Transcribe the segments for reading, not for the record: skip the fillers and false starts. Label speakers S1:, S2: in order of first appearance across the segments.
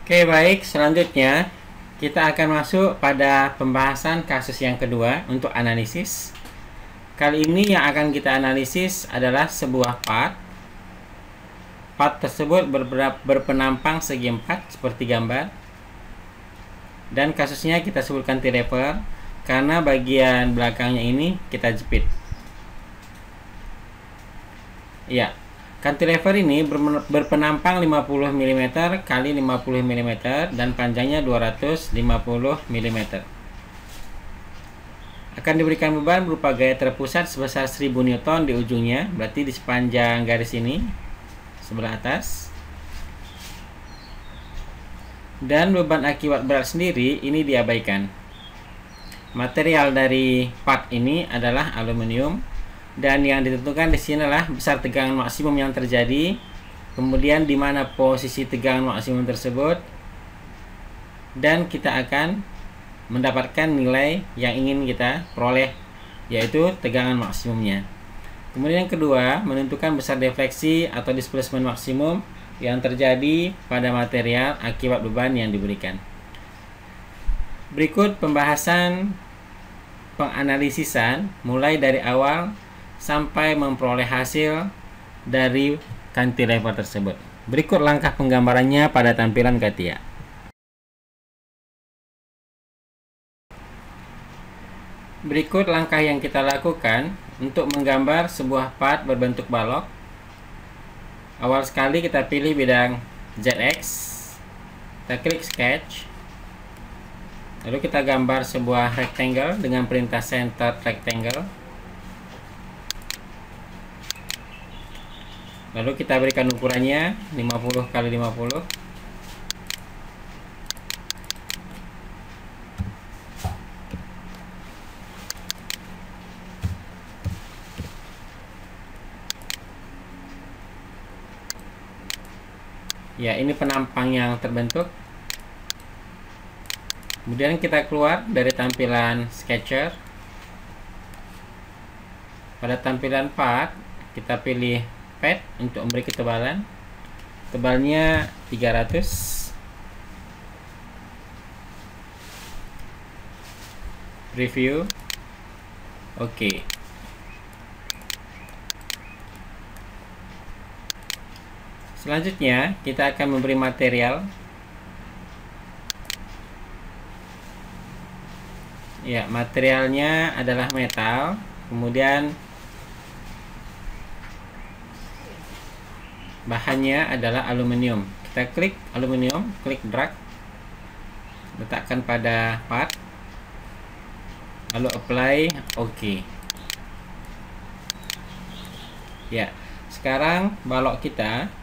S1: Oke, baik. Selanjutnya kita akan masuk pada pembahasan kasus yang kedua untuk analisis. Kali ini yang akan kita analisis adalah sebuah part. Part tersebut berpenampang segi 4 seperti gambar. Dan kasusnya kita sebut cantilever karena bagian belakangnya ini kita jepit. Ya, cantilever ini berpenampang 50 mm kali 50 mm dan panjangnya 250 mm. Akan diberikan beban berupa gaya terpusat sebesar 1000 Newton di ujungnya, berarti di sepanjang garis ini sebelah atas. Dan beban akibat berat sendiri ini diabaikan. Material dari part ini adalah aluminium. Dan yang ditentukan di sini adalah besar tegangan maksimum yang terjadi, kemudian di mana posisi tegangan maksimum tersebut, dan kita akan mendapatkan nilai yang ingin kita peroleh, yaitu tegangan maksimumnya. Kemudian yang kedua, menentukan besar defleksi atau displacement maksimum yang terjadi pada material akibat beban yang diberikan. Berikut pembahasan penganalisisan mulai dari awal sampai memperoleh hasil dari cantilever tersebut. Berikut langkah penggambarannya pada tampilan Katia. Berikut langkah yang kita lakukan untuk menggambar sebuah part berbentuk balok. Awal sekali kita pilih bidang ZX, kita klik sketch, lalu kita gambar sebuah rectangle dengan perintah center rectangle. Lalu kita berikan ukurannya 50 kali 50. Ya, ini penampang yang terbentuk. Kemudian kita keluar dari tampilan sketcher. Pada tampilan part, kita pilih pad untuk memberi ketebalan. Tebalnya 300. Preview. Oke. Selanjutnya kita akan memberi material. Ya, materialnya adalah metal. Kemudian bahannya adalah aluminium. Kita klik aluminium, klik drag, letakkan pada part, lalu apply, oke. Ya, sekarang balok kita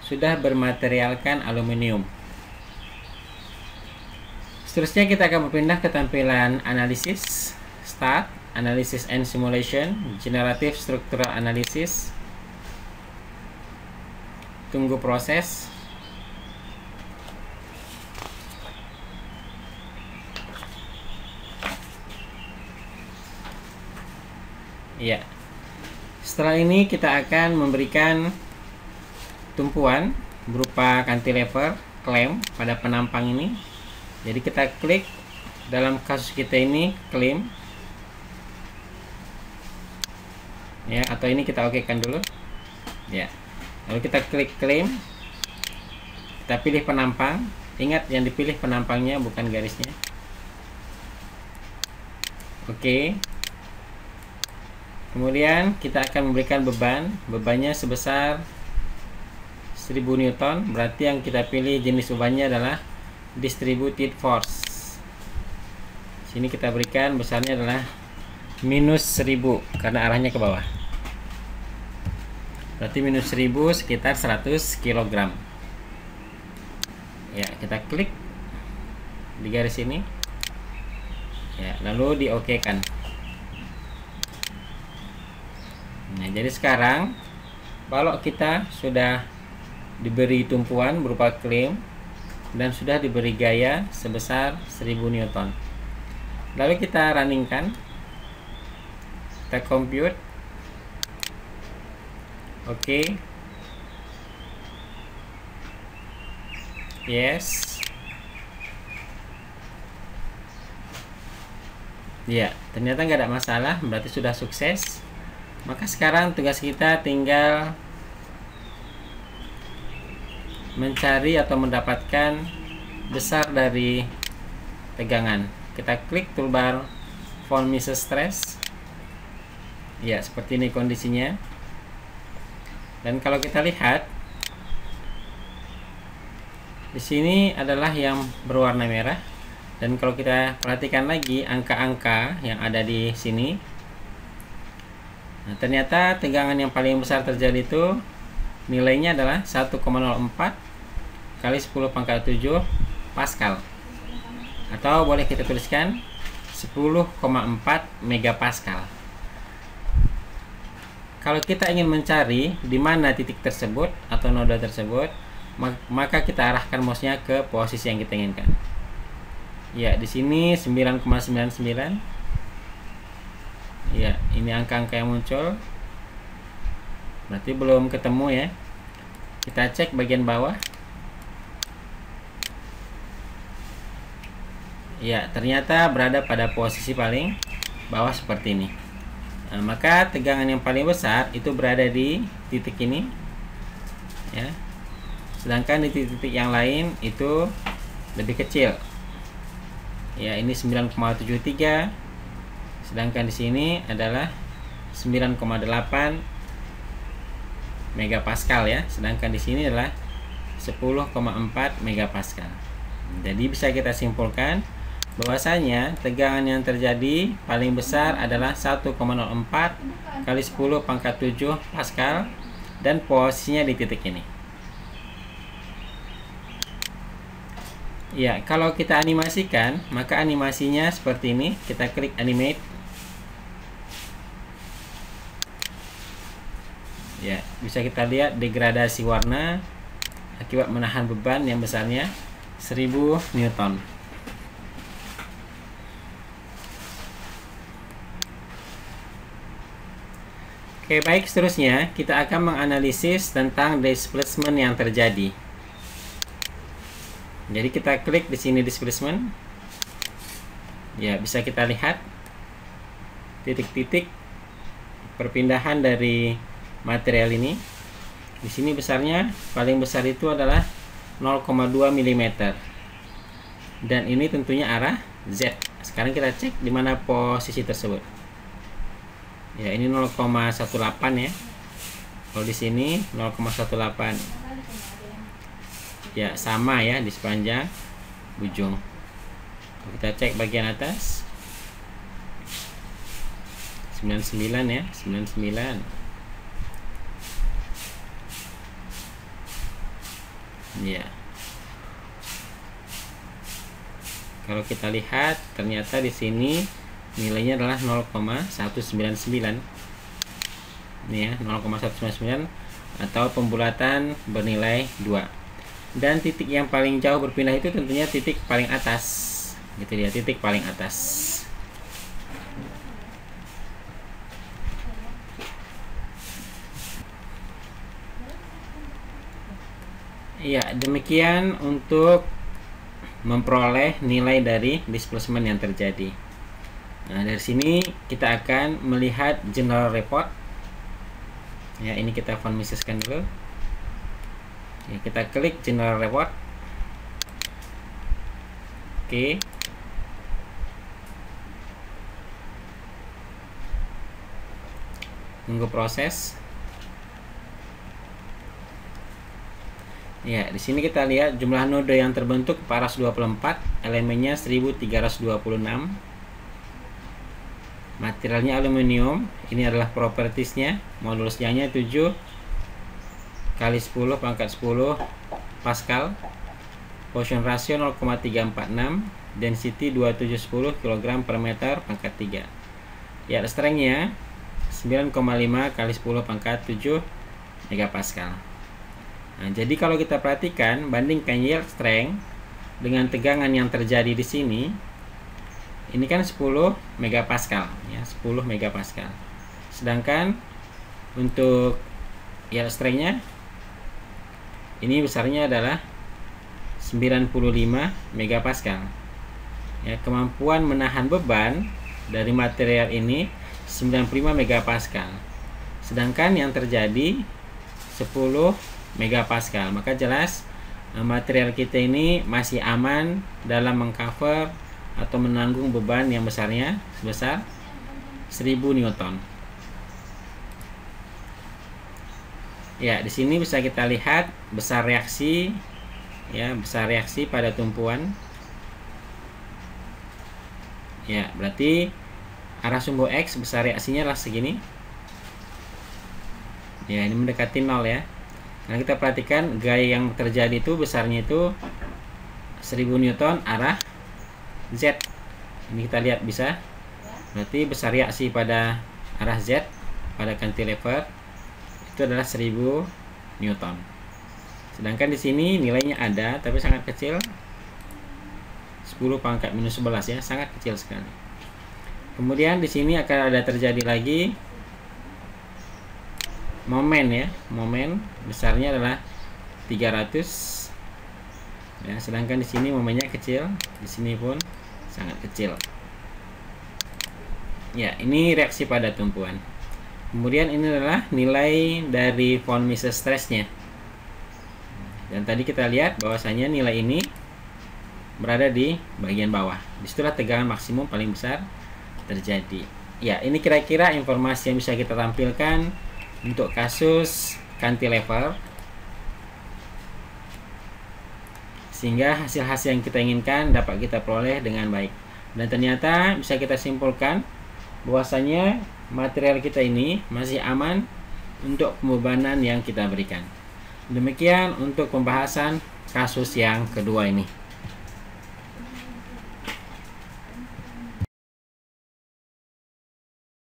S1: sudah bermaterialkan aluminium. Seterusnya kita akan berpindah ke tampilan analisis, start, analysis and simulation, generative structural analysis. Tunggu proses. Ya. Setelah ini kita akan memberikan tumpuan berupa cantilever clamp pada penampang ini. Jadi kita klik, dalam kasus kita ini clamp. Ya, atau ini kita okekan dulu. Ya. Lalu kita klik clamp, kita pilih penampang. Ingat yang dipilih penampangnya bukan garisnya. Oke. Kemudian kita akan memberikan beban. Bebannya sebesar 1000 Newton. Berarti yang kita pilih jenis bebannya adalah distributed force. Sini kita berikan besarnya adalah minus 1000 karena arahnya ke bawah. Berarti minus 1000 sekitar 100 kg. Ya, kita klik di garis ini. Ya, lalu di-okekan. Nah, jadi sekarang balok kita sudah diberi tumpuan berupa clamp dan sudah diberi gaya sebesar 1000 Newton. Lalu kita runningkan. Kita compute. Oke. Yes. Ya, ternyata nggak ada masalah, berarti sudah sukses. Maka sekarang tugas kita tinggal mencari atau mendapatkan besar dari tegangan. Kita klik toolbar Von Mises Stress. Ya, seperti ini kondisinya. Dan kalau kita lihat, di sini adalah yang berwarna merah. Dan kalau kita perhatikan lagi angka-angka yang ada di sini, nah, ternyata tegangan yang paling besar terjadi itu nilainya adalah 1,04 kali 10 pangkat 7 Pascal, atau boleh kita tuliskan 10,4 megapascal. Kalau kita ingin mencari di mana titik tersebut atau noda tersebut, maka kita arahkan mouse-nya ke posisi yang kita inginkan. Ya, di sini 9,99. Ya, ini angka-angka yang muncul. Berarti belum ketemu ya. Kita cek bagian bawah. Ya, ternyata berada pada posisi paling bawah seperti ini. Nah, maka tegangan yang paling besar itu berada di titik ini. Ya. Sedangkan di titik yang lain itu lebih kecil. Ya, ini 9,73. Sedangkan di sini adalah 9,8 megapascal ya. Sedangkan di sini adalah 10,4 megapascal. Jadi bisa kita simpulkan bahwasanya tegangan yang terjadi paling besar adalah 1,04 kali 10 pangkat 7 Pascal dan posisinya di titik ini. Ya, kalau kita animasikan, maka animasinya seperti ini. Kita klik animate. Ya, bisa kita lihat degradasi warna akibat menahan beban yang besarnya 1000 Newton. Oke, baik, seterusnya kita akan menganalisis tentang displacement yang terjadi. Jadi kita klik di sini displacement. Ya, bisa kita lihat titik-titik perpindahan dari material ini. Di sini besarnya paling besar itu adalah 0,2 mm. Dan ini tentunya arah Z. Sekarang kita cek di mana posisi tersebut. Ya, ini 0,18 ya. Kalau di sini 0,18. Ya, sama ya di sepanjang ujung. Kita cek bagian atas. 99 ya, 99. Ya. Kalau kita lihat ternyata di sini nilainya adalah 0,199. Ini ya, 0,199 atau pembulatan bernilai 2. Dan titik yang paling jauh berpindah itu tentunya titik paling atas. Gitu dia, titik paling atas. Ya, demikian untuk memperoleh nilai dari displacement yang terjadi. Nah, dari sini kita akan melihat general report. Ya, ini kita Von Miseskan dulu. Ya, kita klik general report. Oke. Tunggu proses. Ya, di sini kita lihat jumlah node yang terbentuk 424, elemennya 1326. Materialnya aluminium. Ini adalah propertiesnya. Modulus Youngnya 7 kali 10 pangkat 10 Pascal. Poisson ratio 0,346. Density 2710 kg per meter pangkat 3. Ya, strength-nya 9,5 kali 10 pangkat 7 megapascal. Nah, jadi kalau kita perhatikan, bandingkan yield strength dengan tegangan yang terjadi di sini, ini kan 10 megapascal ya, 10 megapascal. Sedangkan untuk yield strength-nya ini besarnya adalah 95 megapascal. Ya, kemampuan menahan beban dari material ini 95 megapascal. Sedangkan yang terjadi 10 megapascal. Maka jelas material kita ini masih aman dalam mengcover atau menanggung beban yang besarnya sebesar 1000 Newton. Ya, di sini bisa kita lihat besar reaksi, ya, besar reaksi pada tumpuan. Ya, berarti arah sumbu X besar reaksinya adalah segini. Ya, ini mendekati 0 ya. Nah, kita perhatikan gaya yang terjadi itu besarnya itu 1000 Newton arah Z. Ini kita lihat bisa. Berarti besar reaksi pada arah Z pada cantilever itu adalah 1000 Newton. Sedangkan di sini nilainya ada tapi sangat kecil. 10 pangkat minus 11 ya, sangat kecil sekali. Kemudian di sini akan ada terjadi lagi momen ya. Momen besarnya adalah 300. Ya, sedangkan di sini momennya kecil, di sini pun sangat kecil. Ya, ini reaksi pada tumpuan. Kemudian ini adalah nilai dari von Mises stressnya. Dan tadi kita lihat bahwasanya nilai ini berada di bagian bawah. Disitulah tegangan maksimum paling besar terjadi. Ya, ini kira-kira informasi yang bisa kita tampilkan untuk kasus cantilever, sehingga hasil-hasil yang kita inginkan dapat kita peroleh dengan baik. Dan ternyata bisa kita simpulkan bahwasanya material kita ini masih aman untuk pembebanan yang kita berikan. Demikian untuk pembahasan kasus yang kedua ini.